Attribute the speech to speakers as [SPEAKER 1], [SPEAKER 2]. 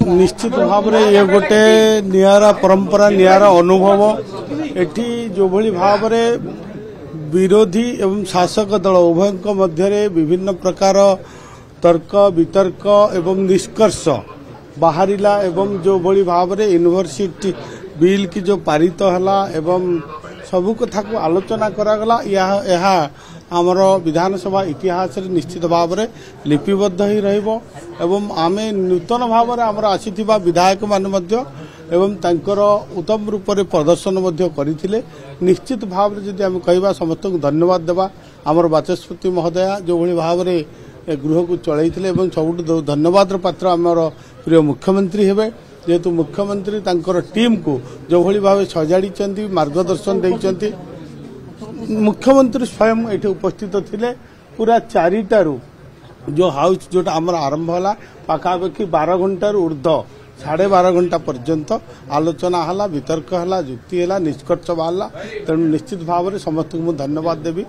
[SPEAKER 1] निश्चित भाव में ये गोटे नियारा परंपरा नियारा अनुभव एठी जो भली भाव में विरोधी एवं शासक दल उभय मध्य विभिन्न प्रकार तर्क वितर्क एवं निष्कर्ष बाहरिला एवं जो भली भाव में यूनिवर्सिटी बिल की जो पारित हला एवं सबु कथा को आलोचना करागला यह आमर विधानसभा इतिहास निश्चित भाव में लिपिबद्ध ही रहिबो एवं आमे नूतन भाव में आमर आसीथिबा विधायक मान मध्य एवं तांकर उत्तम रूप से प्रदर्शन मध्य करथिले। निश्चित भाव में जदि आम कहबा समस्त को धन्यवाद देबा आमर बाचस्पति महोदया जो भली भाव में गृह को चलैथिले एवं सबुठ धन्यवाद पात्र आमर प्रिय मुख्यमंत्री हेबे जेहेतु मुख्यमंत्री तांकर टीम को जो भली भाव सजाड़ी मार्गदर्शन देइचंती। मुख्यमंत्री स्वयं ये उपस्थित थिले पूरा 4टारू जो हाउस जोटा आमर आरंभ होला पाखापाखि 12 घंटार ऊर्ध 12.5 घंटा पर्यंत आलोचना हला वितर्क हला जुक्ति हला निष्कर्ष बाहला तेणु निश्चित भाव में समस्त को धन्यवाद देवी।